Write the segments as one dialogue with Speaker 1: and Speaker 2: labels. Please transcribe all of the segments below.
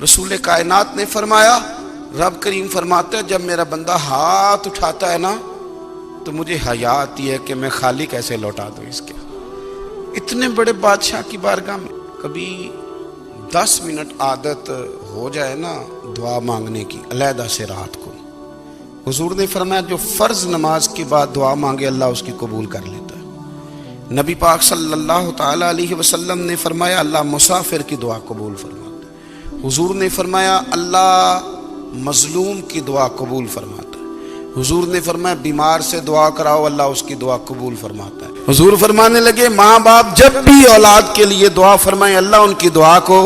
Speaker 1: رسول کائنات نے فرمایا، رب کریم فرماتا ہے جب میرا بندہ ہاتھ اٹھاتا ہے نا تو مجھے حیا آتی ہے کہ میں خالی کیسے لوٹا دوں اس کے۔ اتنے بڑے بادشاہ کی بارگاہ میں کبھی 10 منٹ عادت ہو جائے نا دعا مانگنے کی علیحدہ سے رات کو، حضور نے فرمایا جو فرض نماز کے بعد دعا مانگے اللہ اس کی قبول کر لیتا ہے۔ نبی پاک صلی اللہ تعالی علیہ وسلم نے فرمایا اللہ مسافر کی دعا قبول فرماتا ہے۔ حضور نے فرمایا اللہ مظلوم کی دعا قبول فرماتا ہے۔ حضور نے فرمایا بیمار سے دعا کراؤ اللہ اس کی دعا قبول فرماتا ہے۔ حضور فرمانے لگے ماں باپ جب بھی اولاد کے لیے دعا فرمائیں اللہ ان کی دعا کو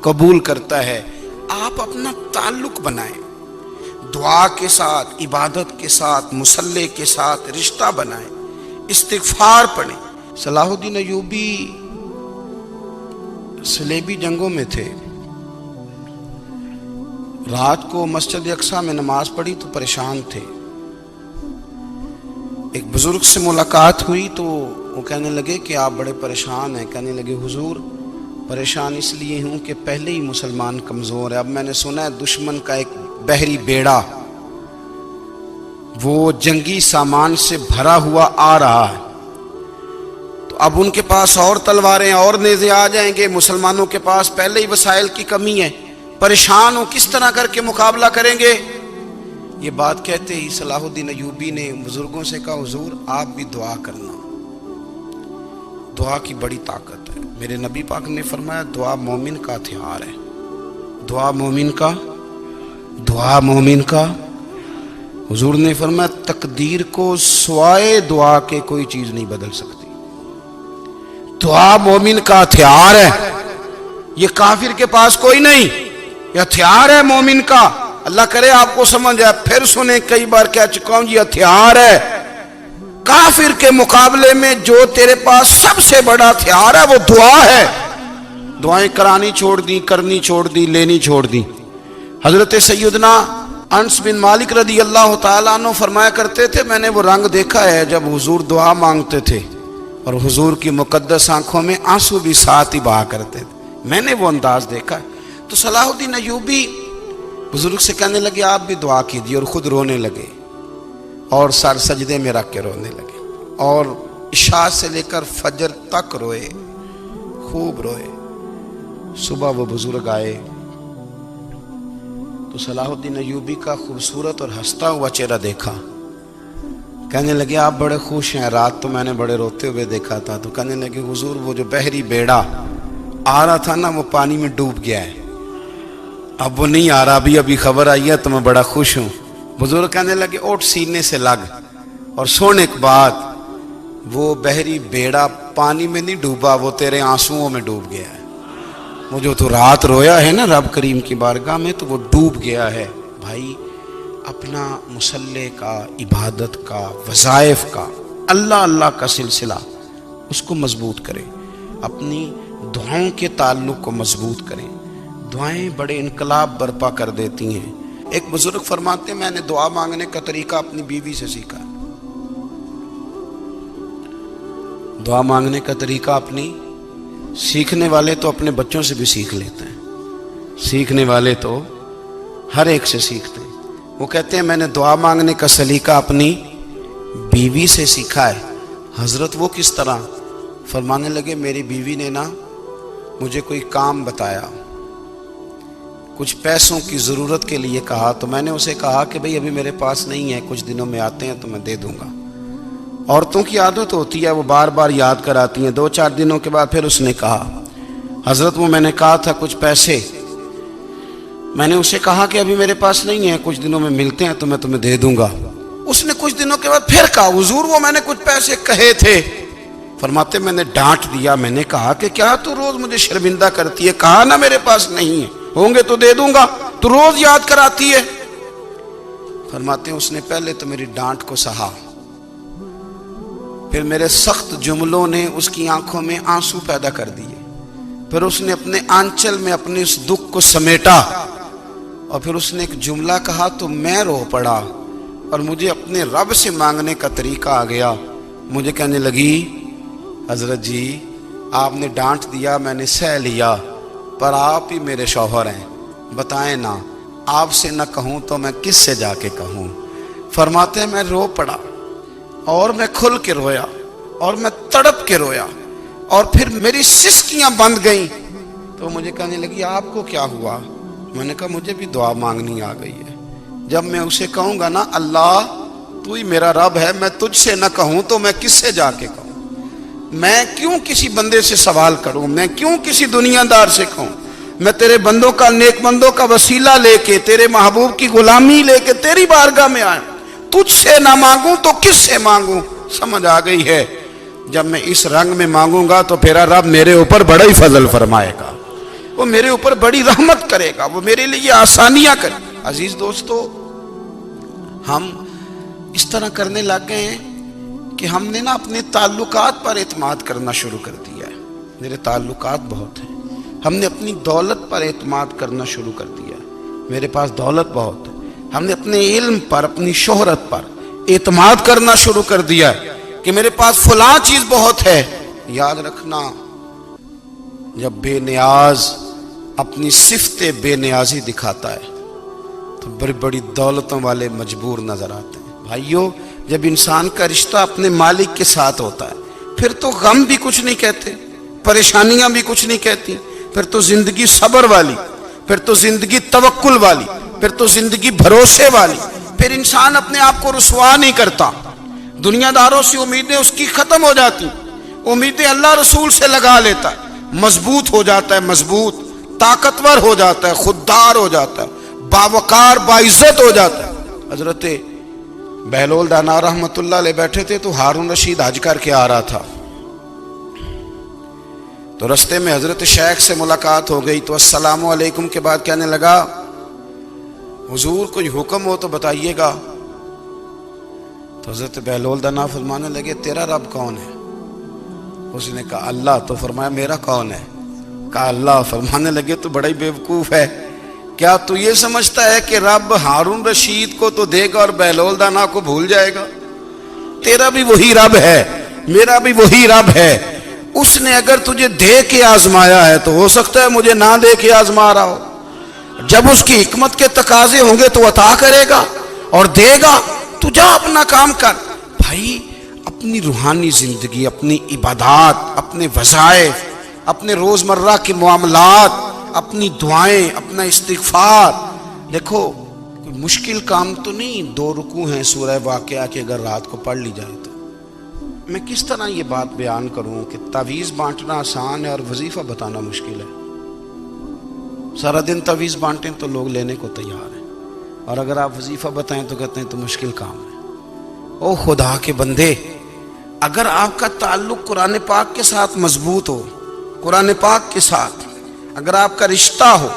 Speaker 1: قبول کرتا ہے۔ آپ اپنا تعلق بنائیں دعا کے ساتھ، عبادت کے ساتھ، مصلی کے ساتھ رشتہ بنائیں، استغفار پڑھیں۔ صلاح الدین ایوبی صلیبی جنگوں میں تھے، رات کو مسجد اقصی میں نماز پڑھی تو پریشان تھے۔ ایک بزرگ سے ملاقات ہوئی تو وہ کہنے لگے کہ آپ بڑے پریشان ہیں۔ کہنے لگے حضور پریشان اس لیے ہوں کہ پہلے ہی مسلمان کمزور ہے، اب میں نے سنا ہے دشمن کا ایک بحری بیڑا وہ جنگی سامان سے بھرا ہوا آ رہا ہے، تو اب ان کے پاس اور تلواریں اور نیزے آ جائیں گے، مسلمانوں کے پاس پہلے ہی وسائل کی کمی ہے، پریشان ہوں کس طرح کر کے مقابلہ کریں گے۔ یہ بات کہتے ہی صلاح الدین ایوبی نے بزرگوں سے کہا حضور آپ بھی دعا کرنا، دعا کی بڑی طاقت ہے۔ میرے نبی پاک نے فرمایا دعا مومن کا ہتھیار ہے، دعا مومن کا۔ حضور نے فرمایا تقدیر کو سوائے دعا کے کوئی چیز نہیں بدل سکتی، دعا مومن کا ہتھیار ہے، یہ کافر کے پاس کوئی نہیں، یہ ہتھیار ہے مومن کا۔ اللہ کرے آپ کو سمجھ آئے، پھر سنیں کئی بار کہہ چکا ہوں یہ ہتھیار ہے، کافر کے مقابلے میں جو تیرے پاس سب سے بڑا ہتھیار ہے وہ دعا ہے۔ دعائیں کرانی چھوڑ دی، کرنی چھوڑ دی، لینی چھوڑ دی۔ حضرت سیدنا انس بن مالک رضی اللہ تعالیٰ عنہ فرمایا کرتے تھے میں نے وہ رنگ دیکھا ہے جب حضور دعا مانگتے تھے اور حضور کی مقدس آنکھوں میں آنسو بھی ساتھ ہی بہا کرتے تھے، میں نے وہ انداز دیکھا ہے۔ تو صلاح الدین ایوبی بزرگ سے کہنے لگے آپ بھی دعا کیجیے، اور خود رونے لگے اور سر سجدے میں رکھ کے رونے لگے، اور عشاء سے لے کر فجر تک روئے، خوب روئے۔ صبح وہ بزرگ آئے تو صلاح الدین ایوبی کا خوبصورت اور ہنستا ہوا چہرہ دیکھا، کہنے لگے آپ بڑے خوش ہیں، رات تو میں نے بڑے روتے ہوئے دیکھا تھا۔ تو کہنے لگے حضور وہ جو بحری بیڑا آ رہا تھا نا وہ پانی میں ڈوب گیا ہے، اب وہ نہیں آ رہا، ابھی خبر آئی ہے تو میں بڑا خوش ہوں۔ بزرگ کہنے لگے اٹھ سینے سے لگ اور سن ایک بات، وہ بحری بیڑا پانی میں نہیں ڈوبا، وہ تیرے آنسوؤں میں ڈوب گیا ہے۔ وہ جو تو رات رویا ہے نا رب کریم کی بارگاہ میں تو وہ ڈوب گیا ہے۔ بھائی اپنا مصلی کا، عبادت کا، وظائف کا، اللہ کا سلسلہ اس کو مضبوط کریں، اپنی دعاؤں کے تعلق کو مضبوط کریں۔ دعائیں بڑے انقلاب برپا کر دیتی ہیں۔ ایک بزرگ فرماتے ہیں میں نے دعا مانگنے کا طریقہ اپنی بیوی سے سیکھا، دعا مانگنے کا طریقہ اپنی، سیکھنے والے تو اپنے بچوں سے بھی سیکھ لیتے ہیں، سیکھنے والے تو ہر ایک سے سیکھتے ہیں۔ وہ کہتے ہیں میں نے دعا مانگنے کا سلیقہ اپنی بیوی سے سیکھا ہے۔ حضرت وہ کس طرح؟ فرمانے لگے میری بیوی نے نا مجھے کوئی کام بتایا، کچھ پیسوں کی ضرورت کے لیے کہا، تو میں نے اسے کہا کہ بھئی ابھی میرے پاس نہیں ہے، کچھ دنوں میں آتے ہیں تو میں دے دوں گا۔ عورتوں کی عادت ہوتی ہے وہ بار بار یاد کراتی ہیں، 2-4 دنوں کے بعد پھر اس نے کہا حضرت وہ میں نے کہا تھا کچھ پیسے، میں نے اسے کہا کہ ابھی میرے پاس نہیں ہے، کچھ دنوں میں ملتے ہیں تو میں تمہیں دے دوں گا۔ اس نے کچھ دنوں کے بعد پھر کہا حضور وہ میں نے کچھ پیسے کہے تھے۔ فرماتے میں نے ڈانٹ دیا، میں نے کہا کہ کیا تو روز مجھے شرمندہ کرتی ہے، کہا نا میرے پاس نہیں ہے، ہوں گے تو دے دوں گا، تو روز یاد کراتی ہے۔ فرماتے ہیں اس نے پہلے تو میری ڈانٹ کو سہا، پھر میرے سخت جملوں نے اس کی آنکھوں میں آنسو پیدا کر دیے، پھر اس نے اپنے آنچل میں اپنے اس دکھ کو سمیٹا، اور پھر اس نے ایک جملہ کہا تو میں رو پڑا، اور مجھے اپنے رب سے مانگنے کا طریقہ آ گیا۔ مجھے کہنے لگی حضرت جی آپ نے ڈانٹ دیا، میں نے سہ لیا، پر آپ ہی میرے شوہر ہیں، بتائیں نا، آپ سے نہ کہوں تو میں کس سے جا کے کہوں۔ فرماتے ہیں میں رو پڑا اور میں کھل کے رویا اور میں تڑپ کے رویا اور پھر میری سسکیاں بند گئیں۔ تو مجھے کہنے لگی آپ کو کیا ہوا؟ میں نے کہا مجھے بھی دعا مانگنی آ گئی ہے۔ جب میں اسے کہوں گا نا اللہ تو ہی میرا رب ہے، میں تجھ سے نہ کہوں تو میں کس سے جا کے کہوں؟ میں کیوں کسی بندے سے سوال کروں؟ میں کیوں کسی دنیا دار سے کہوں؟ میں تیرے بندوں کا، نیک بندوں کا وسیلہ لے کے، تیرے محبوب کی غلامی لے کے تیری بارگاہ میں آیا، تجھ سے نہ مانگوں تو کس سے مانگوں؟ سمجھ آ گئی ہے؟ جب میں اس رنگ میں مانگوں گا تو پھر رب میرے اوپر بڑا ہی فضل فرمائے گا، وہ میرے اوپر بڑی رحمت کرے گا، وہ میرے لیے آسانیاں کرے گا۔ عزیز دوستو، ہم اس طرح کرنے لگ گئے ہیں کہ ہم نے نا اپنے تعلقات پر اعتماد کرنا شروع کر دیا ہے۔ میرے تعلقات بہت ہیں۔ ہم نے اپنی دولت پر اعتماد کرنا شروع کر دیا ہے۔ میرے پاس دولت بہت ہے۔ ہم نے اپنے علم پر، اپنی شہرت پر اعتماد کرنا شروع کر دیا ہے کہ میرے پاس فلاں چیز بہت ہے۔ یاد رکھنا، جب بے نیاز اپنی صفت بے نیازی دکھاتا ہے تو بڑی بڑی دولتوں والے مجبور نظر آتے ہیں۔ بھائیو، جب انسان کا رشتہ اپنے مالک کے ساتھ ہوتا ہے پھر تو غم بھی کچھ نہیں کہتے، پریشانیاں بھی کچھ نہیں کہتی، پھر تو زندگی صبر والی، پھر تو زندگی توکل والی، پھر تو زندگی بھروسے والی۔ پھر انسان اپنے آپ کو رسوا نہیں کرتا، دنیا داروں سے امیدیں اس کی ختم ہو جاتی، امیدیں اللہ رسول سے لگا لیتا ہے، مضبوط ہو جاتا ہے، مضبوط، طاقتور ہو جاتا ہے، خوددار ہو جاتا ہے، باوقار باعزت ہو جاتا ہے۔ حضرت بہلول دانا رحمت اللہ علیہ بیٹھے تھے تو ہارون رشید حج کر کے آ رہا تھا، تو رستے میں حضرت شیخ سے ملاقات ہو گئی تو السلام علیکم کے بعد کہنے لگا حضور کوئی حکم ہو تو بتائیے گا۔ تو حضرت بہلول دانا فرمانے لگے تیرا رب کون ہے؟ اس نے کہا اللہ۔ تو فرمایا میرا کون ہے؟ کہا اللہ۔ فرمانے لگے تو بڑا ہی بیوقوف ہے، کیا تو یہ سمجھتا ہے کہ رب ہارون رشید کو تو دے گا اور بہلول دانا کو بھول جائے گا؟ تیرا بھی وہی رب ہے، میرا بھی وہی رب ہے۔ اس نے اگر تجھے دے کے آزمایا ہے تو ہو سکتا ہے مجھے نہ دے کے آزما رہا ہو۔ جب اس کی حکمت کے تقاضے ہوں گے تو عطا کرے گا اور دے گا، تو جا اپنا کام کر۔ بھائی، اپنی روحانی زندگی، اپنی عبادات، اپنے وظائف، اپنے روزمرہ کے معاملات، اپنی دعائیں، اپنا استغفار، دیکھو کوئی مشکل کام تو نہیں 2 رکوع ہیں سورہ واقعہ کے، اگر رات کو پڑھ لی جائے تو۔ میں کس طرح یہ بات بیان کروں کہ تعویذ بانٹنا آسان ہے اور وظیفہ بتانا مشکل ہے۔ سارا دن تعویذ بانٹیں تو لوگ لینے کو تیار ہیں، اور اگر آپ وظیفہ بتائیں تو کہتے ہیں تو مشکل کام ہے۔ او خدا کے بندے، اگر آپ کا تعلق قرآن پاک کے ساتھ مضبوط ہو، قرآن پاک کے ساتھ اگر آپ کا رشتہ ہو،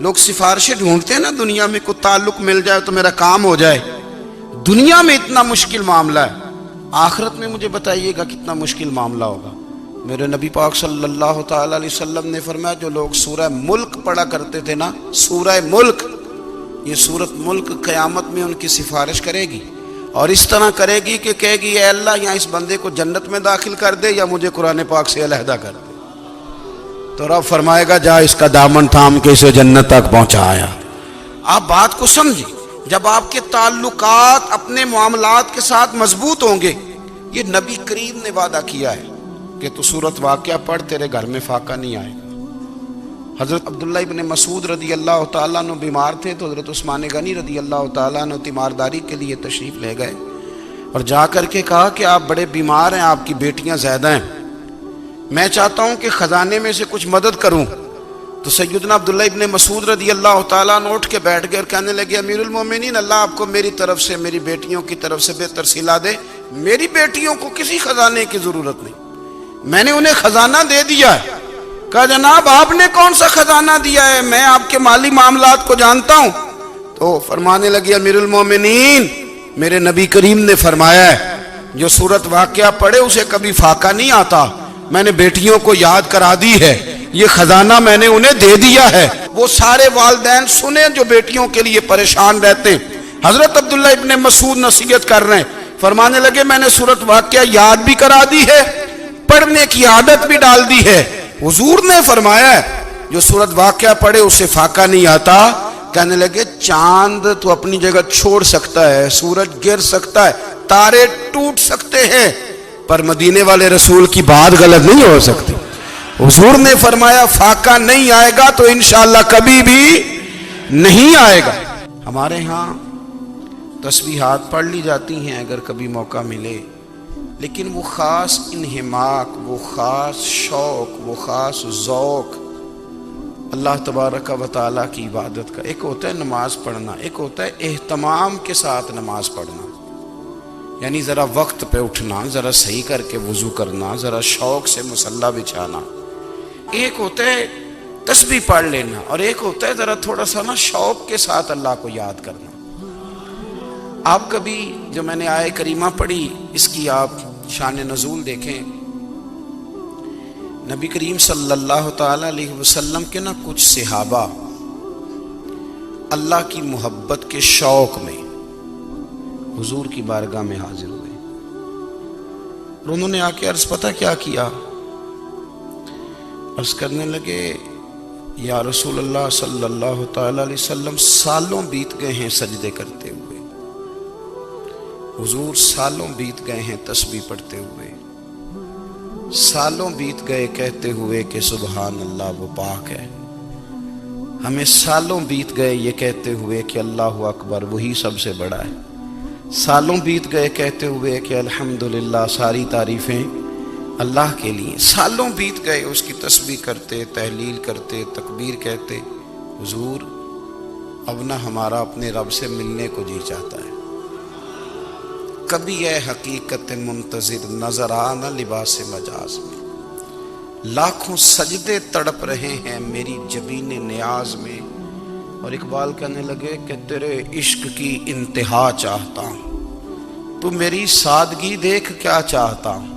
Speaker 1: لوگ سفارشیں ڈھونڈتے ہیں نا دنیا میں، کوئی تعلق مل جائے تو میرا کام ہو جائے۔ دنیا میں اتنا مشکل معاملہ ہے، آخرت میں مجھے بتائیے گا کتنا مشکل معاملہ ہوگا۔ میرے نبی پاک صلی اللہ تعالی علیہ وسلم نے فرمایا جو لوگ سورہ ملک پڑھا کرتے تھے نا، سورہ ملک، یہ سورت ملک قیامت میں ان کی سفارش کرے گی، اور اس طرح کرے گی کہ کہے گی اے اللہ یا اس بندے کو جنت میں داخل کر دے یا مجھے قرآن پاک سے علیحدہ کر دے۔ تو رب فرمائے گا جا اس کا دامن تھام کے اسے جنت تک پہنچایا۔ آپ بات کو سمجھیں، جب آپ کے تعلقات اپنے معاملات کے ساتھ مضبوط ہوں گے، یہ نبی کریم نے وعدہ کیا ہے کہ تو سورت واقعہ پڑھ تیرے گھر میں فاقہ نہیں آئے گا۔ حضرت عبداللہ ابن مسعود رضی اللہ تعالیٰ عنہ بیمار تھے تو حضرت عثمان غنی رضی اللہ تعالیٰ عنہ تیمارداری کے لیے تشریف لے گئے اور جا کر کے کہا کہ آپ بڑے بیمار ہیں، آپ کی بیٹیاں زیادہ ہیں، میں چاہتا ہوں کہ خزانے میں سے کچھ مدد کروں۔ تو سیدنا عبداللہ ابن مسعود رضی اللہ تعالیٰ عنہ اٹھ کے بیٹھ گئے اور کہنے لگے امیر المومنین، اللہ آپ کو میری طرف سے، میری بیٹیوں کی طرف سے بہتر صلہ دے، میری بیٹیوں کو کسی خزانے کی ضرورت نہیں، میں نے انہیں خزانہ دے دیا ہے۔ کہا جناب آپ نے کون سا خزانہ دیا ہے، میں آپ کے مالی معاملات کو جانتا ہوں۔ تو فرمانے لگے امیر المومنین، میرے نبی کریم نے فرمایا ہے جو سورت واقعہ پڑھے اسے کبھی فاقہ نہیں آتا، میں نے بیٹیوں کو یاد کرا دی ہے، یہ خزانہ میں نے انہیں دے دیا ہے۔ وہ سارے والدین سنیں جو بیٹیوں کے لیے پریشان رہتے ہیں۔ حضرت عبداللہ ابن مسعود نصیحت کر رہے ہیں، فرمانے لگے میں نے سورت واقعہ یاد بھی کرا دی ہے، پڑھنے کی عادت بھی ڈال دی ہے۔ حضور نے فرمایا ہے جو سورت واقعہ پڑھے اسے فاقہ نہیں آتا. کہنے لگے چاند تو اپنی جگہ چھوڑ سکتا ہے، سورج گر سکتا ہے، تارے ٹوٹ سکتے ہیں، پر مدینے والے رسول کی بات غلط نہیں ہو سکتی. حضور نے فرمایا فاقہ نہیں آئے گا تو انشاءاللہ کبھی بھی نہیں آئے گا. ہمارے ہاں تسبیحات پڑھ لی جاتی ہیں اگر کبھی موقع ملے، لیکن وہ خاص انہماک، وہ خاص شوق، وہ خاص ذوق اللہ تبارک و تعالیٰ کی عبادت کا. ایک ہوتا ہے نماز پڑھنا، ایک ہوتا ہے اہتمام کے ساتھ نماز پڑھنا، یعنی ذرا وقت پہ اٹھنا، ذرا صحیح کر کے وضو کرنا، ذرا شوق سے مصلی بچھانا. ایک ہوتا ہے تسبیح پڑھ لینا، اور ایک ہوتا ہے ذرا تھوڑا سا نا شوق کے ساتھ اللہ کو یاد کرنا. آپ کبھی جو میں نے آیت کریمہ پڑھی اس کی آپ شان نزول دیکھیں. نبی کریم صلی اللہ تعالی علیہ وسلم کے نا کچھ صحابہ اللہ کی محبت کے شوق میں حضور کی بارگاہ میں حاضر ہوئے، اور انہوں نے آ کے عرض پتہ کیا کیا؟ عرض کرنے لگے یا رسول اللہ صلی اللہ تعالی علیہ وسلم سالوں بیت گئے ہیں سجدے کرتے ہوئے، حضور سالوں بیت گئے ہیں تسبیح پڑھتے ہوئے، سالوں بیت گئے کہتے ہوئے کہ سبحان اللہ وہ پاک ہے، ہمیں سالوں بیت گئے یہ کہتے ہوئے کہ اللہ اکبر وہی سب سے بڑا ہے، سالوں بیت گئے کہتے ہوئے کہ الحمدللہ ساری تعریفیں اللہ کے لیے، سالوں بیت گئے اس کی تسبیح کرتے، تحلیل کرتے، تکبیر کہتے. حضور اب نہ ہمارا اپنے رب سے ملنے کو جی چاہتا ہے، کبھی اے حقیقت منتظر نظر آنا لباس مجاز میں، لاکھوں سجدے تڑپ رہے ہیں میری جبین نیاز میں. اور اقبال کہنے لگے کہ تیرے عشق کی انتہا چاہتا ہوں، تو میری سادگی دیکھ کیا چاہتا ہوں،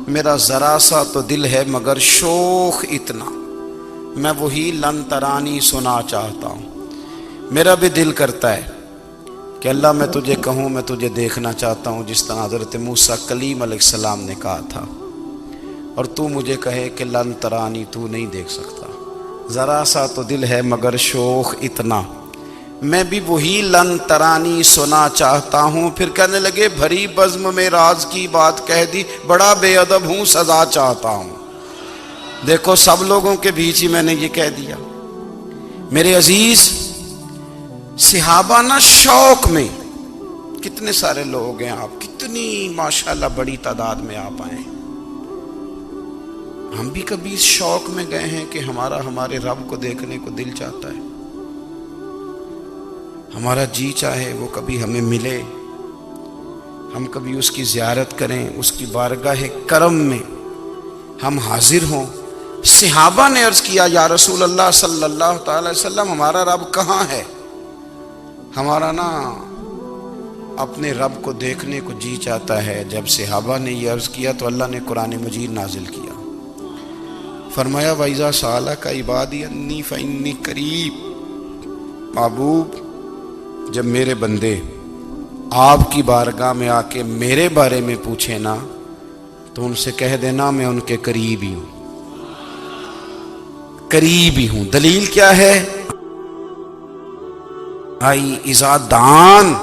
Speaker 1: میرا ذرا سا تو دل ہے مگر شوق اتنا، میں وہی لن ترانی سنا چاہتا ہوں. میرا بھی دل کرتا ہے کہ اللہ میں تجھے کہوں میں تجھے دیکھنا چاہتا ہوں جس طرح حضرت موسیٰ کلیم علیہ السلام نے کہا تھا، اور تو مجھے کہے کہ لن ترانی تو نہیں دیکھ سکتا، ذرا سا تو دل ہے مگر شوق اتنا، میں بھی وہی لن ترانی سنا چاہتا ہوں. پھر کہنے لگے بھری بزم میں راز کی بات کہہ دی، بڑا بے ادب ہوں سزا چاہتا ہوں. دیکھو سب لوگوں کے بیچ ہی میں نے یہ کہہ دیا. میرے عزیز صحابہ نا شوق میں، کتنے سارے لوگ ہیں آپ، کتنی ماشاءاللہ بڑی تعداد میں آپ آئے. ہم بھی کبھی اس شوق میں گئے ہیں کہ ہمارے رب کو دیکھنے کو دل چاہتا ہے، ہمارا جی چاہے وہ کبھی ہمیں ملے، ہم کبھی اس کی زیارت کریں، اس کی بارگاہ کرم میں ہم حاضر ہوں. صحابہ نے عرض کیا یا رسول اللہ صلی اللہ تعالی علیہ وسلم ہمارا رب کہاں ہے؟ ہمارا نا اپنے رب کو دیکھنے کو جی چاہتا ہے. جب صحابہ نے یہ عرض کیا تو اللہ نے قرآن مجید نازل کیا، فرمایا وَإِذَا سَأَلَكَ عِبَادِي أَنِّي فَإِنِّي قَرِيبٌ. محبوب جب میرے بندے آپ کی بارگاہ میں آ کے میرے بارے میں پوچھے نا تو ان سے کہہ دینا میں ان کے قریب ہی ہوں، قریب ہی ہوں. دلیل کیا ہے؟ آئی اذا دان،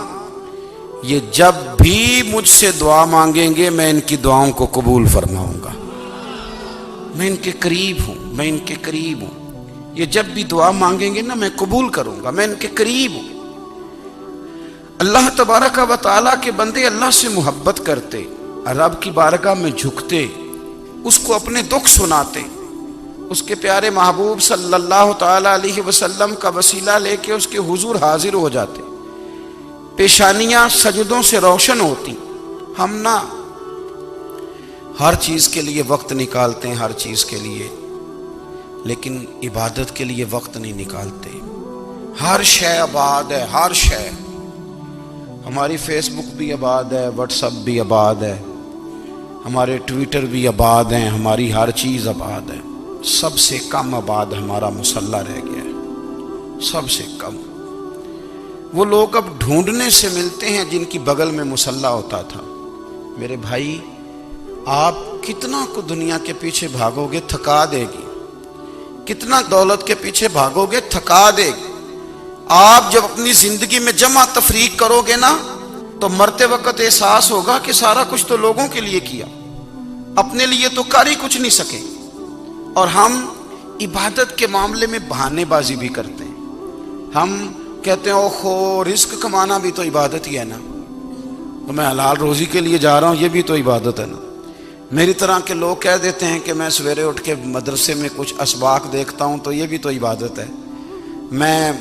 Speaker 1: یہ جب بھی مجھ سے دعا مانگیں گے میں ان کی دعاؤں کو قبول فرماؤں گا، میں ان کے قریب ہوں، میں ان کے قریب ہوں. یہ جب بھی دعا مانگیں گے نا میں قبول کروں گا، میں ان کے قریب ہوں. اللہ تبارک و تعالیٰ کے بندے اللہ سے محبت کرتے، رب کی بارگاہ میں جھکتے، اس کو اپنے دکھ سناتے، اس کے پیارے محبوب صلی اللہ تعالی علیہ وسلم کا وسیلہ لے کے اس کے حضور حاضر ہو جاتے، پیشانیاں سجدوں سے روشن ہوتی. ہم نہ ہر چیز کے لیے وقت نکالتے ہیں، ہر چیز کے لیے، لیکن عبادت کے لیے وقت نہیں نکالتے. ہر شے آباد ہے، ہر شے. ہماری فیس بک بھی آباد ہے، واٹس ایپ بھی آباد ہے، ہمارے ٹویٹر بھی آباد ہیں، ہماری ہر چیز آباد ہے. سب سے کم آباد ہمارا مصلی رہ گیا ہے، سب سے کم. وہ لوگ اب ڈھونڈنے سے ملتے ہیں جن کی بغل میں مصلی ہوتا تھا. میرے بھائی آپ کتنا کو دنیا کے پیچھے بھاگو گے تھکا دے گی. کتنا دولت کے پیچھے بھاگو گے، تھکا دے گی۔ آپ جب اپنی زندگی میں جمع تفریق کرو گے نا تو مرتے وقت احساس ہوگا کہ سارا کچھ تو لوگوں کے لیے کیا، اپنے لیے تو کر ہی کچھ نہیں سکے۔ اور ہم عبادت کے معاملے میں بہانے بازی بھی کرتے ہیں۔ ہم کہتے ہیں اوہو رزق کمانا بھی تو عبادت ہی ہے نا، تو میں حلال روزی کے لیے جا رہا ہوں، یہ بھی تو عبادت ہے نا۔ میری طرح کے لوگ کہہ دیتے ہیں کہ میں سویرے اٹھ کے مدرسے میں کچھ اسباق دیکھتا ہوں تو یہ بھی تو عبادت ہے، میں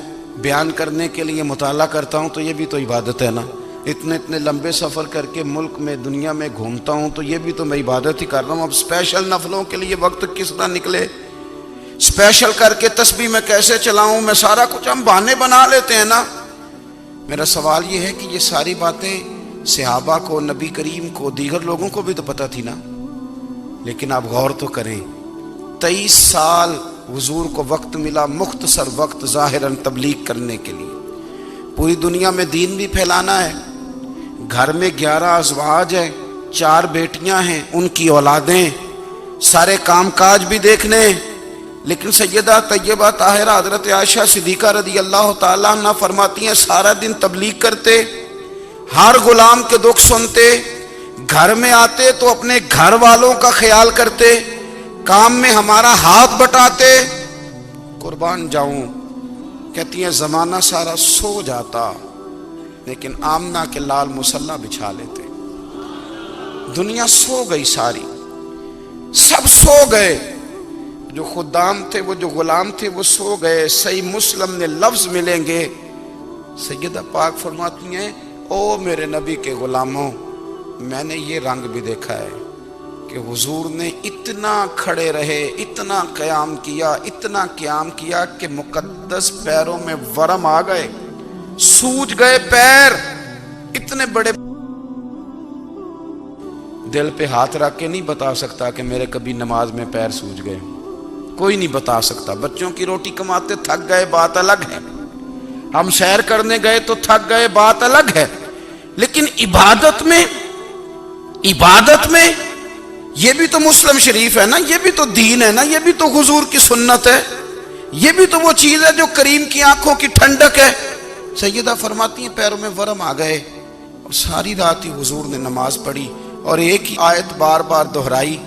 Speaker 1: بیان کرنے کے لیے مطالعہ کرتا ہوں تو یہ بھی تو عبادت ہے نا، اتنے لمبے سفر کر کے ملک میں دنیا میں گھومتا ہوں تو یہ بھی تو میں عبادت ہی کر رہا ہوں۔ اب اسپیشل نفلوں کے لیے وقت کس طرح نکلے، اسپیشل کر کے تسبیح میں کیسے چلاؤں، میں سارا کچھ ہم بہانے بنا لیتے ہیں نا۔ میرا سوال یہ ہے کہ یہ ساری باتیں صحابہ کو، نبی کریم کو، دیگر لوگوں کو بھی تو پتہ تھی نا، لیکن آپ غور تو کریں 23 سال حضور کو وقت ملا، مختصر وقت ظاہراً تبلیغ کرنے کے لیے، پوری دنیا میں دین بھی پھیلانا ہے۔ گھر میں 11 ازواج ہیں، 4 بیٹیاں ہیں، ان کی اولادیں، سارے کام کاج بھی دیکھنے ہیں، لیکن سیدہ طیبہ طاہرہ حضرت عائشہ صدیقہ رضی اللہ تعالیٰ عنہ فرماتی ہیں سارا دن تبلیغ کرتے، ہر غلام کے دکھ سنتے، گھر میں آتے تو اپنے گھر والوں کا خیال کرتے، کام میں ہمارا ہاتھ بٹاتے۔ قربان جاؤں، کہتی ہیں زمانہ سارا سو جاتا لیکن آمنہ کے لال مصلی بچھا لیتے۔ دنیا سو گئی، ساری سب سو گئے، جو خدام تھے، وہ جو غلام تھے وہ سو گئے۔ صحیح مسلم میں لفظ ملیں گے، سیدہ پاک فرماتی ہیں او میرے نبی کے غلاموں، میں نے یہ رنگ بھی دیکھا ہے کہ حضور نے اتنا کھڑے رہے، اتنا قیام کیا، اتنا قیام کیا کہ مقدس پیروں میں ورم آ گئے، سوج گئے پیر، اتنے بڑے۔ دل پہ ہاتھ رکھ کے نہیں بتا سکتا کہ میرے کبھی نماز میں پیر سوج گئے، کوئی نہیں بتا سکتا۔ بچوں کی روٹی کماتے تھک گئے بات الگ ہے، ہم سیر کرنے گئے تو تھک گئے بات الگ ہے، لیکن عبادت میں یہ بھی تو مسلم شریف ہے نا، یہ بھی تو دین ہے نا، یہ بھی تو حضور کی سنت ہے، یہ بھی تو وہ چیز ہے جو کریم کی آنکھوں کی ٹھنڈک ہے۔ سیدہ فرماتی ہیں پیروں میں ورم آ گئے، اور ساری رات ہی حضور نے نماز پڑھی اور ایک ہی آیت بار بار دہرائی۔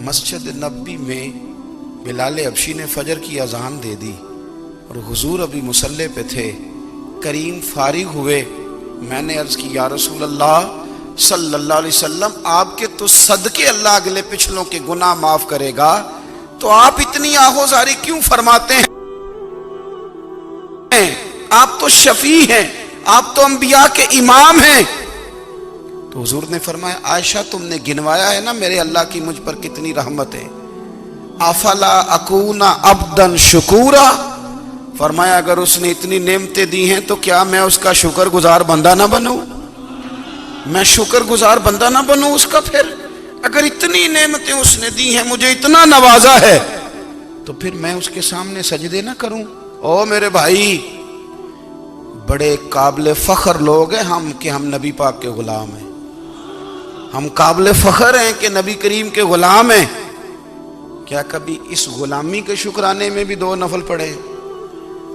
Speaker 1: مسجد نبوی میں بلال حبشی نے فجر کی اذان دے دی اور حضور ابھی مصلی پہ تھے، کریم فارغ ہوئے، میں نے عرض کی یا رسول اللہ صلی اللہ علیہ وسلم، آپ کے تو صدقے اللہ اگلے پچھلوں کے گناہ معاف کرے گا، تو آپ اتنی آہوزاری کیوں فرماتے ہیں؟ آپ تو شفیع ہیں، آپ تو انبیاء کے امام ہیں۔ تو حضور نے فرمایا عائشہ تم نے گنوایا ہے نا میرے اللہ کی مجھ پر کتنی رحمت ہے، افلا اکون عبدا شکورا، فرمایا اگر اس نے اتنی نعمتیں دی ہیں تو کیا میں اس کا شکر گزار بندہ نہ بنوں، میں شکر گزار بندہ نہ بنوں اس کا؟ پھر اگر اتنی نعمتیں اس نے دی ہیں، مجھے اتنا نوازا ہے، تو پھر میں اس کے سامنے سجدے نہ کروں؟ او میرے بھائی، بڑے قابل فخر لوگ ہیں ہم کہ ہم نبی پاک کے غلام ہیں، ہم قابل فخر ہیں کہ نبی کریم کے غلام ہیں۔ کیا کبھی اس غلامی کے شکرانے میں بھی 2 نفل پڑھے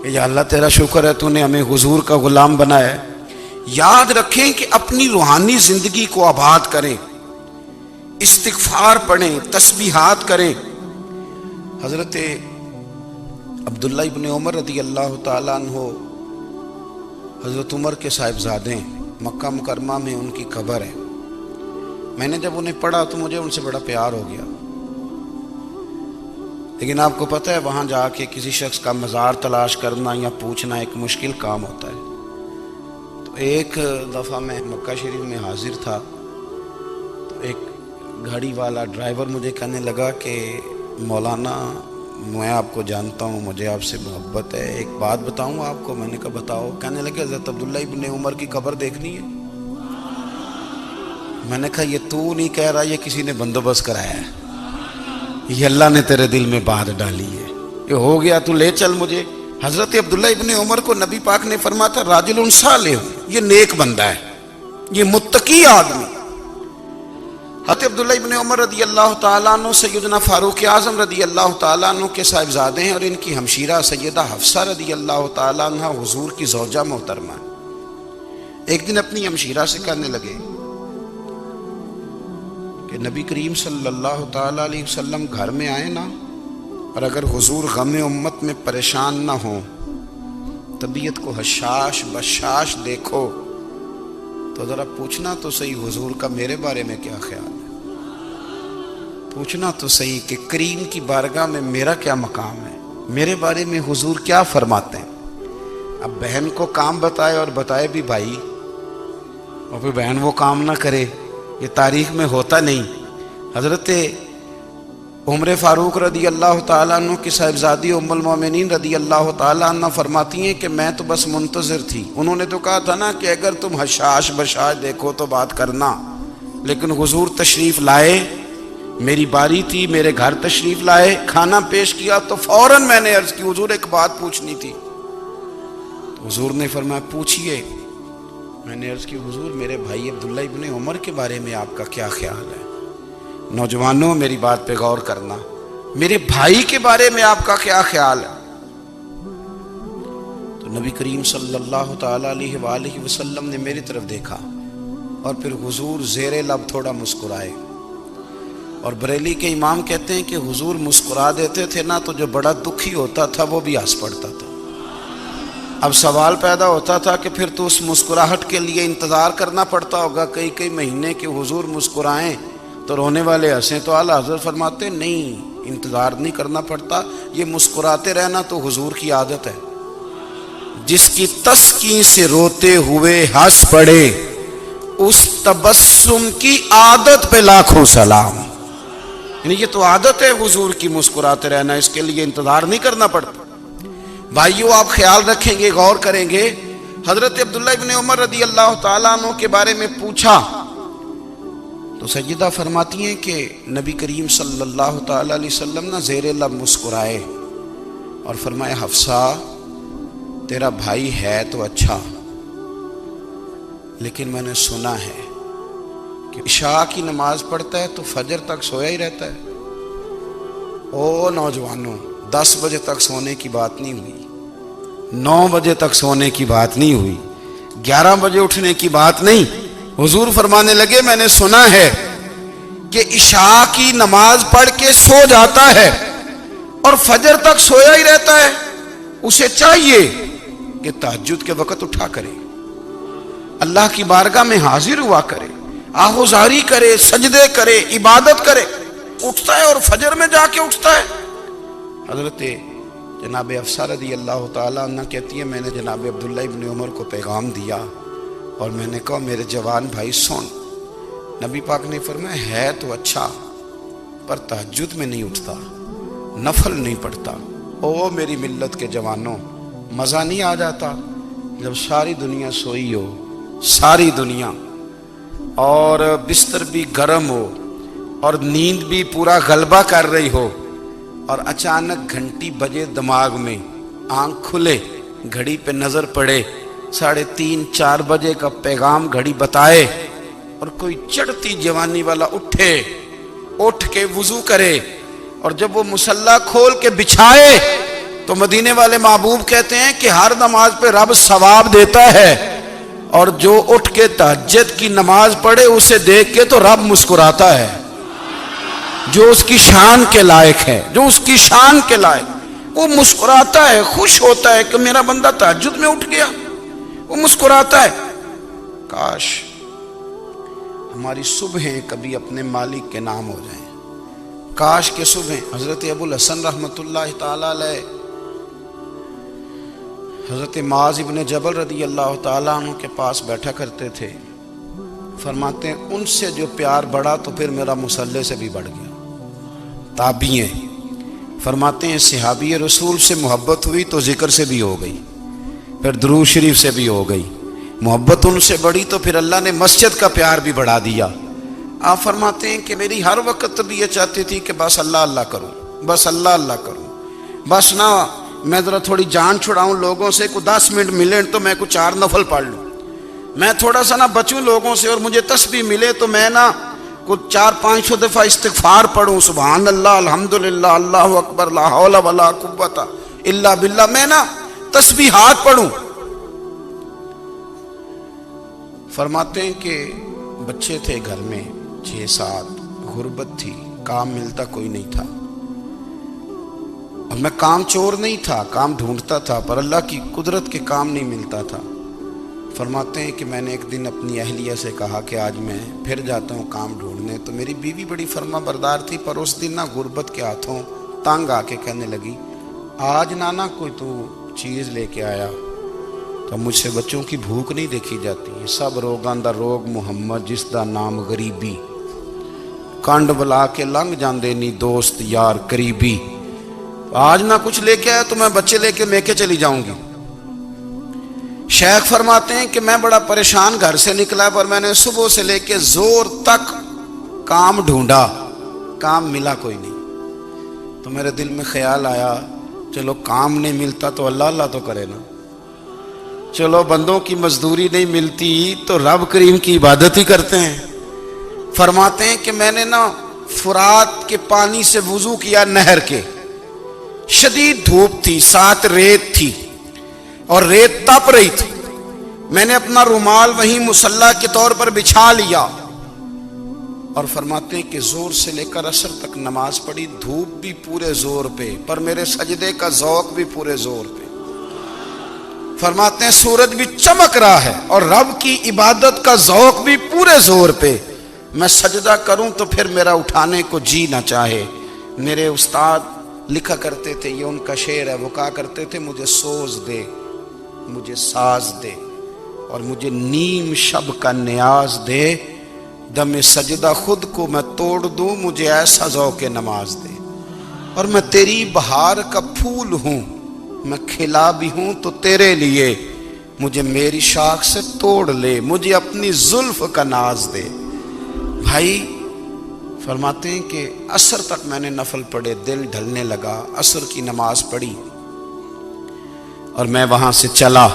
Speaker 1: کہ یا اللہ تیرا شکر ہے تو نے ہمیں حضور کا غلام بنایا ہے؟ یاد رکھیں کہ اپنی روحانی زندگی کو آباد کریں، استغفار پڑھیں، تسبیحات کریں۔ حضرت عبداللہ ابن عمر رضی اللہ تعالیٰ عنہ حضرت عمر کے صاحبزادے ہیں، مکہ مکرمہ میں ان کی قبر ہے۔ میں نے جب انہیں پڑھا تو مجھے ان سے بڑا پیار ہو گیا، لیکن آپ کو پتہ ہے وہاں جا کے کسی شخص کا مزار تلاش کرنا یا پوچھنا ایک مشکل کام ہوتا ہے۔ تو ایک دفعہ میں مکہ شریف میں حاضر تھا، تو ایک گاڑی والا ڈرائیور مجھے کہنے لگا کہ مولانا میں آپ کو جانتا ہوں، مجھے آپ سے محبت ہے، ایک بات بتاؤں آپ کو؟ میں نے کہا بتاؤ۔ کہنے لگے حضرت عبداللہ ابن عمر کی قبر دیکھنی ہے۔ میں نے کہا یہ تو نہیں کہہ رہا، یہ کسی نے بندوبست کرایا ہے، یہ اللہ نے تیرے دل میں بات ڈالی ہے، یہ ہو گیا تو لے چل مجھے۔ حضرت عبداللہ ابن عمر کو نبی پاک نے فرمایا تھا راجل صالح، یہ نیک بندہ ہے، یہ متقی آدمی۔ حضرت عبداللہ ابن عمر رضی اللہ تعالیٰ عنہ سیدنا فاروق اعظم رضی اللہ تعالیٰ عنہ کے صاحبزادے ہیں، اور ان کی ہمشیرہ سیدہ حفصہ رضی اللہ تعالیٰ عنہ حضور کی زوجہ محترمہ۔ ایک دن اپنی ہمشیرہ سے کہنے لگے کہ نبی کریم صلی اللہ تعالیٰ علیہ وسلم گھر میں آئے نا، اور اگر حضور غم امت میں پریشان نہ ہوں، طبیعت کو حشاش بشاش دیکھو، تو ذرا پوچھنا تو صحیح حضور کا میرے بارے میں کیا خیال ہے، پوچھنا تو صحیح کہ کریم کی بارگاہ میں میرا کیا مقام ہے، میرے بارے میں حضور کیا فرماتے ہیں۔ اب بہن کو کام بتائے، اور بتائے بھی بھائی، اور پھر بہن وہ کام نہ کرے، یہ تاریخ میں ہوتا نہیں۔ حضرت عمر فاروق رضی اللہ تعالیٰ عنہ کی صاحبزادی ام المومنین رضی اللہ تعالیٰ عنہ فرماتی ہیں کہ میں تو بس منتظر تھی۔ انہوں نے تو کہا تھا نا کہ اگر تم حشاش بشاش دیکھو تو بات کرنا، لیکن حضور تشریف لائے، میری باری تھی، میرے گھر تشریف لائے، کھانا پیش کیا تو فوراً میں نے عرض کی حضور ایک بات پوچھنی تھی۔ تو حضور نے فرمایا پوچھئے۔ میں نے عرض کی حضور میرے بھائی عبداللہ ابن عمر کے بارے میں آپ کا کیا خیال ہے؟ نوجوانوں میری بات پہ غور کرنا، میرے بھائی کے بارے میں آپ کا کیا خیال ہے؟ تو نبی کریم صلی اللہ تعالیٰ علیہ وآلہ وسلم نے میری طرف دیکھا، اور پھر حضور زیر لب تھوڑا مسکرائے۔ اور بریلی کے امام کہتے ہیں کہ حضور مسکرا دیتے تھے نا تو جو بڑا دکھی ہوتا تھا وہ بھی ہنس پڑتا تھا۔ اب سوال پیدا ہوتا تھا کہ پھر تو اس مسکراہٹ کے لیے انتظار کرنا پڑتا ہوگا کئی مہینے کہ حضور مسکرائیں تو رونے والے ہنسیں، تو اعلیٰ حضرت فرماتے نہیں، انتظار نہیں کرنا پڑتا، یہ مسکراتے رہنا تو حضور کی عادت ہے۔ جس کی تسکین سے روتے ہوئے ہنس پڑے، اس تبسم کی عادت پہ لاکھوں سلام۔ یعنی یہ تو عادت ہے حضور کی مسکراتے رہنا، اس کے لیے انتظار نہیں کرنا پڑتا۔ بھائیو آپ خیال رکھیں گے، غور کریں گے، حضرت عبداللہ ابن عمر رضی اللہ تعالیٰ عنہ کے بارے میں پوچھا تو سیدہ فرماتی ہیں کہ نبی کریم صلی اللہ تعالیٰ علیہ وسلم نے زیر لب مسکرائے اور فرمایا حفصہ تیرا بھائی ہے تو اچھا، لیکن میں نے سنا ہے کہ عشاء کی نماز پڑھتا ہے تو فجر تک سویا ہی رہتا ہے۔ او نوجوانوں، 10 بجے تک سونے کی بات نہیں ہوئی، 9 بجے تک سونے کی بات نہیں ہوئی، 11 بجے اٹھنے کی بات نہیں۔ حضور فرمانے لگے میں نے سنا ہے کہ عشاء کی نماز پڑھ کے سو جاتا ہے اور فجر تک سویا ہی رہتا ہے، اسے چاہیے کہ تہجد کے وقت اٹھا کرے، اللہ کی بارگاہ میں حاضر ہوا کرے، آہوزاری کرے، سجدے کرے، عبادت کرے، اٹھتا ہے اور فجر میں جا کے اٹھتا ہے۔ حضرت جناب حفصہ رضی اللہ تعالیٰ عنہ کہتی ہیں میں نے جناب عبداللہ ابن عمر کو پیغام دیا اور میں نے کہا میرے جوان بھائی سن، نبی پاک نے فرمایا ہے تو اچھا پر تہجد میں نہیں اٹھتا، نفل نہیں پڑھتا۔ او میری ملت کے جوانوں، مزہ نہیں آ جاتا جب ساری دنیا سوئی ہو، ساری دنیا، اور بستر بھی گرم ہو اور نیند بھی پورا غلبہ کر رہی ہو، اور اچانک گھنٹی بجے دماغ میں، آنکھ کھلے، گھڑی پہ نظر پڑے، 3:30 4 بجے کا پیغام گھڑی بتائے، اور کوئی چڑھتی جوانی والا اٹھ کے وضو کرے، اور جب وہ مصلی کھول کے بچھائے تو مدینے والے محبوب کہتے ہیں کہ ہر نماز پہ رب ثواب دیتا ہے، اور جو اٹھ کے تہجد کی نماز پڑھے اسے دیکھ کے تو رب مسکراتا ہے، جو اس کی شان کے لائق ہے، جو اس کی شان کے لائق، وہ مسکراتا ہے، خوش ہوتا ہے کہ میرا بندہ تہجد میں اٹھ گیا، وہ مسکراتا ہے۔ کاش ہماری صبحیں کبھی اپنے مالک کے نام ہو جائیں، کاش کے صبحیں۔ حضرت ابو الحسن رحمۃ اللہ تعالی علیہ حضرت معاذ ابن جبل رضی اللہ تعالیٰ عنہ کے پاس بیٹھا کرتے تھے، فرماتے ہیں ان سے جو پیار بڑھا تو پھر میرا مصلی سے بھی بڑھ گیا۔ تابعی ہیں، فرماتے ہیں صحابی رسول سے محبت ہوئی تو ذکر سے بھی ہو گئی، پھر درود شریف سے بھی ہو گئی، محبت ان سے بڑھی تو پھر اللہ نے مسجد کا پیار بھی بڑھا دیا۔ آپ فرماتے ہیں کہ میری ہر وقت طبیعت چاہتی تھی کہ بس اللہ اللہ کروں، بس اللہ اللہ کروں، بس نہ میں ذرا تھوڑی جان چھڑاؤں لوگوں سے، کوئی 10 منٹ ملے تو میں کوئی 4 نفل پڑھ لوں، میں تھوڑا سا نہ بچوں لوگوں سے، اور مجھے تسبیح ملے تو میں نہ کچھ 400-500 دفعہ استغفار پڑھوں، سبحان اللہ، الحمدللہ، اللہ اکبر، لا حول ولا قوت الا باللہ، میں نا تسبیحات پڑھوں۔ فرماتے ہیں کہ بچے تھے گھر میں 6-7، غربت تھی، کام ملتا کوئی نہیں تھا، اور میں کام چور نہیں تھا، کام ڈھونڈتا تھا، پر اللہ کی قدرت کے کام نہیں ملتا تھا۔ فرماتے ہیں کہ میں نے ایک دن اپنی اہلیہ سے کہا کہ آج میں پھر جاتا ہوں کام ڈھونڈنے، تو میری بیوی بڑی فرما بردار تھی، پر اس دن نا غربت کے ہاتھوں تنگ آ کے کہنے لگی، آج نانا کوئی تو چیز لے کے آیا، تو مجھ سے بچوں کی بھوک نہیں دیکھی جاتی، سب روگاں دا روگ محمد جس دا نام غریبی، کنڈ بلا کے لنگ جاندے نی دوست یار قریبی، آج نہ کچھ لے کے آیا تو میں بچے لے کے میکے چلی جاؤں گی۔ شیخ فرماتے ہیں کہ میں بڑا پریشان گھر سے نکلا، پر میں نے صبح سے لے کے زور تک کام ڈھونڈا، کام ملا کوئی نہیں، تو میرے دل میں خیال آیا چلو کام نہیں ملتا تو اللہ اللہ تو کرے نا، چلو بندوں کی مزدوری نہیں ملتی تو رب کریم کی عبادت ہی کرتے ہیں۔ فرماتے ہیں کہ میں نے نا فرات کے پانی سے وضو کیا، نہر کے، شدید دھوپ تھی، ساتھ ریت تھی اور ریت تپ رہی تھی، میں نے اپنا رومال وہیں مصلی کے طور پر بچھا لیا، اور فرماتے ہیں کہ زور سے لے کر عصر تک نماز پڑھی، دھوپ بھی پورے زور پہ، پر میرے سجدے کا ذوق بھی پورے زور پہ۔ فرماتے ہیں سورج بھی چمک رہا ہے اور رب کی عبادت کا ذوق بھی پورے زور پہ، میں سجدہ کروں تو پھر میرا اٹھانے کو جی نہ چاہے۔ میرے استاد لکھا کرتے تھے، یہ ان کا شعر ہے، وہ کہا کرتے تھے مجھے سوز دے، مجھے ساز دے، اور مجھے نیم شب کا نیاز دے، دم سجدہ خود کو میں توڑ دوں، مجھے ایسا ذوق نماز دے، اور میں تیری بہار کا پھول ہوں، میں کھلا بھی ہوں تو تیرے لیے، مجھے میری شاخ سے توڑ لے، مجھے اپنی زلف کا ناز دے۔ بھائی فرماتے ہیں کہ عصر تک میں نے نفل پڑھے، دل ڈھلنے لگا، عصر کی نماز پڑھی اور میں وہاں سے چلا۔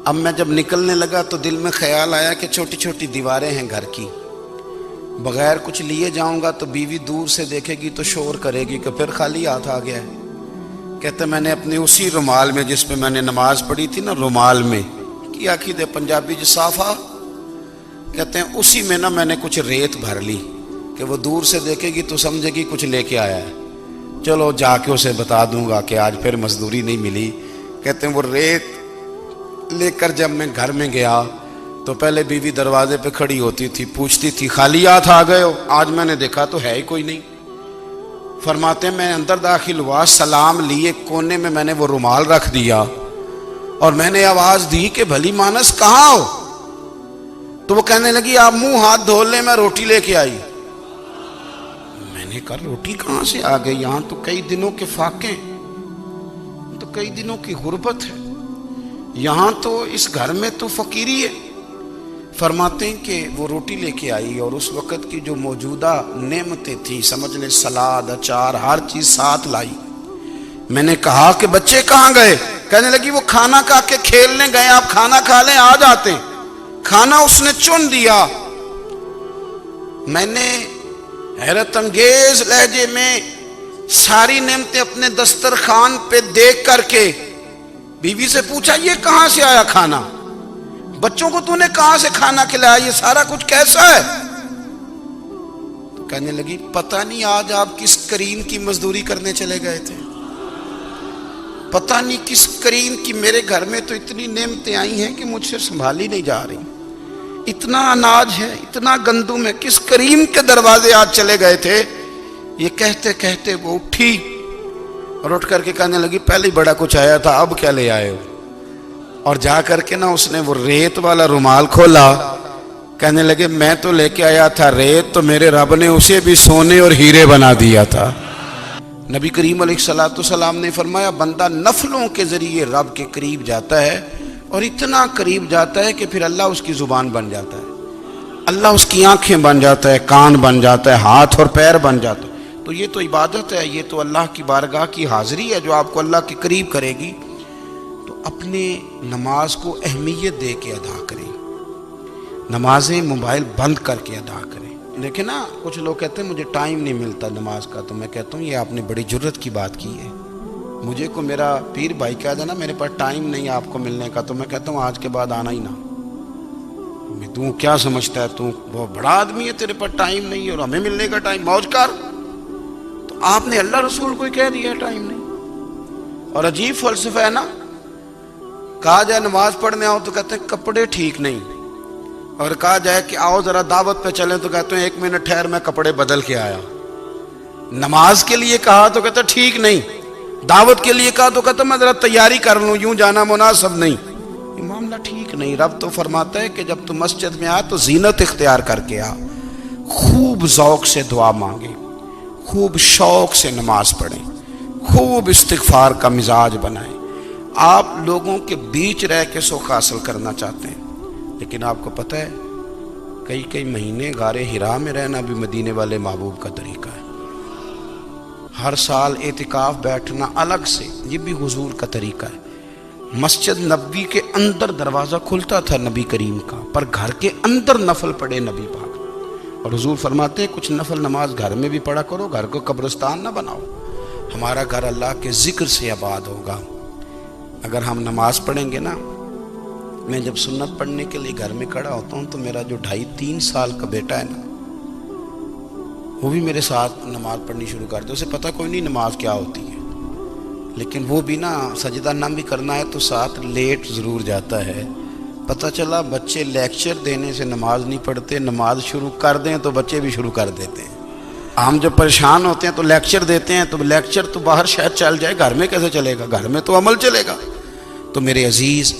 Speaker 1: اب میں جب نکلنے لگا تو دل میں خیال آیا کہ چھوٹی چھوٹی دیواریں ہیں گھر کی، بغیر کچھ لیے جاؤں گا تو بیوی دور سے دیکھے گی تو شور کرے گی کہ پھر خالی ہاتھ آ گیا ہے۔ کہتے میں نے اپنے اسی رومال میں جس پہ میں نے نماز پڑھی تھی نا، رومال میں کی آخی دے پنجابی جو صافہ کہتے ہیں، اسی میں نا میں نے کچھ ریت بھر لی کہ وہ دور سے دیکھے گی تو سمجھے گی کچھ لے کے آیا ہے، چلو جا کے اسے بتا دوں گا کہ آج پھر مزدوری نہیں ملی۔ کہتے ہیں وہ ریت لے کر جب میں گھر میں گیا تو پہلے بیوی دروازے پہ کھڑی ہوتی تھی، پوچھتی تھی خالی ہاتھ آ گئے ہو؟ آج میں نے دیکھا تو ہے ہی کوئی نہیں۔ فرماتے ہیں میں اندر داخل ہوا، سلام لیے، کونے میں نے وہ رومال رکھ دیا اور میں نے آواز دی کہ بھلی مانس کہاں ہو؟ تو وہ کہنے لگی آپ منہ ہاتھ دھو لیں، میں روٹی لے کے آئی۔ میں نے کہا روٹی کہاں سے آ گئی؟ یہاں تو کئی دنوں کے فاقے، تو کئی دنوں کی غربت ہے، یہاں تو اس گھر میں تو فقیری ہے۔ فرماتے ہیں کہ وہ روٹی لے کے آئی اور اس وقت کی جو موجودہ نعمتیں تھیں، سمجھ لیں سلاد، اچار، ہر چیز ساتھ لائی۔ میں نے کہا کہ بچے کہاں گئے؟ کہنے لگی وہ کھانا کھا کے کھیلنے گئے، آپ کھانا کھا لیں آ جاتے ہیں۔ کھانا اس نے چن دیا۔ میں نے حیرت انگیز لہجے میں ساری نعمتیں اپنے دسترخوان پہ دیکھ کر کے بیوی سے پوچھا یہ کہاں سے آیا کھانا؟ بچوں کو تو نے کہاں سے کھانا کھلایا؟ یہ سارا کچھ کیسا ہے؟ تو کہنے لگی پتہ نہیں آج آپ کس کریم کی مزدوری کرنے چلے گئے تھے، پتہ نہیں کس کریم کی، میرے گھر میں تو اتنی نعمتیں آئی ہیں کہ مجھ سے سنبھالی نہیں جا رہی، اتنا اناج ہے، اتنا گندم ہے، کس کریم کے دروازے آج چلے گئے تھے؟ یہ کہتے کہتے وہ اٹھی اور اٹھ کر کے کہنے لگی پہلے ہی بڑا کچھ آیا تھا، اب کیا لے آئے ہو؟ اور جا کر کے نا اس نے وہ ریت والا رومال کھولا، کہنے لگے میں تو لے کے آیا تھا ریت، تو میرے رب نے اسے بھی سونے اور ہیرے بنا دیا تھا۔ نبی کریم علیہ الصلوۃ والسلام نے فرمایا بندہ نفلوں کے ذریعے رب کے قریب جاتا ہے، اور اتنا قریب جاتا ہے کہ پھر اللہ اس کی زبان بن جاتا ہے، اللہ اس کی آنکھیں بن جاتا ہے، کان بن جاتا ہے، ہاتھ اور پیر بن جاتا ہے۔ تو یہ تو عبادت ہے، یہ تو اللہ کی بارگاہ کی حاضری ہے جو آپ کو اللہ کے قریب کرے گی۔ تو اپنے نماز کو اہمیت دے کے ادا کریں، نمازیں موبائل بند کر کے ادا کریں، دیکھیں نا کچھ لوگ کہتے ہیں مجھے ٹائم نہیں ملتا نماز کا، تو میں کہتا ہوں یہ آپ نے بڑی جرت کی بات کی ہے۔ مجھے کو میرا پیر بھائی کہہ دے نا میرے پاس ٹائم نہیں آپ کو ملنے کا، تو میں کہتا ہوں آج کے بعد آنا ہی نہ۔ تو کیا سمجھتا ہے تو وہ بڑا آدمی ہے، تیرے پاس ٹائم نہیں ہے اور ہمیں ملنے کا ٹائم، موج کر۔ تو آپ نے اللہ رسول کو ہی کہہ دیا ٹائم نہیں۔ اور عجیب فلسفہ ہے نا، کہا جائے نماز پڑھنے آؤ تو کہتے ہیں کپڑے ٹھیک نہیں، اور کہا جائے کہ آؤ ذرا دعوت پہ چلیں تو کہتے ہیں 1 منٹ ٹھہر میں کپڑے بدل کے آیا۔ نماز کے لیے کہا تو کہتے ہیں ٹھیک نہیں، دعوت کے لیے کہا تو کہتے ہیں میں ذرا تیاری کر لوں، یوں جانا مناسب نہیں۔ یہ معاملہ ٹھیک نہیں۔ رب تو فرماتا ہے کہ جب تم مسجد میں آ تو زینت اختیار کر کے آ، خوب ذوق سے دعا مانگے، خوب شوق سے نماز پڑھیں، خوب استغفار کا مزاج بنائیں۔ آپ لوگوں کے بیچ رہ کے سکھ حاصل کرنا چاہتے ہیں، لیکن آپ کو پتہ ہے کئی مہینے غار حرا میں رہنا بھی مدینے والے محبوب کا طریقہ ہے۔ ہر سال اعتکاف بیٹھنا الگ سے، یہ بھی حضور کا طریقہ ہے۔ مسجد نبوی کے اندر دروازہ کھلتا تھا نبی کریم کا، پر گھر کے اندر نفل پڑھے نبی پاک، اور حضور فرماتے ہیں کچھ نفل نماز گھر میں بھی پڑھا کرو، گھر کو قبرستان نہ بناؤ۔ ہمارا گھر اللہ کے ذکر سے آباد ہوگا۔ اگر ہم نماز پڑھیں گے نا، میں جب سنت پڑھنے کے لیے گھر میں کھڑا ہوتا ہوں تو میرا جو 2.5-3 سال کا بیٹا ہے نا، وہ بھی میرے ساتھ نماز پڑھنی شروع کر دے۔ اسے پتہ کوئی نہیں نماز کیا ہوتی ہے، لیکن وہ بھی نا سجدہ نہ بھی کرنا ہے تو ساتھ لیٹ ضرور جاتا ہے۔ پتہ چلا بچے لیکچر دینے سے نماز نہیں پڑھتے، نماز شروع کر دیں تو بچے بھی شروع کر دیتے ہیں۔ ہم جب پریشان ہوتے ہیں تو لیکچر دیتے ہیں، تو لیکچر تو باہر شاید چل جائے، گھر میں کیسے چلے گا؟ گھر میں تو عمل چلے گا۔ تو میرے عزیز،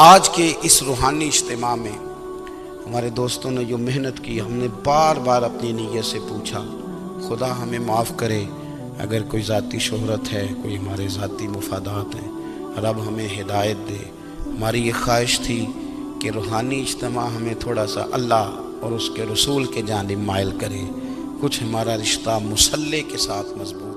Speaker 1: آج کے اس روحانی اجتماع میں ہمارے دوستوں نے جو محنت کی، ہم نے بار بار اپنی نیت سے پوچھا خدا ہمیں معاف کرے اگر کوئی ذاتی شہرت ہے، کوئی ہمارے ذاتی مفادات ہیں، رب ہمیں ہدایت دے۔ ہماری یہ خواہش تھی کہ روحانی اجتماع ہمیں تھوڑا سا اللہ اور اس کے رسول کے جانب مائل کرے، کچھ ہمارا رشتہ مصلی کے ساتھ مضبوط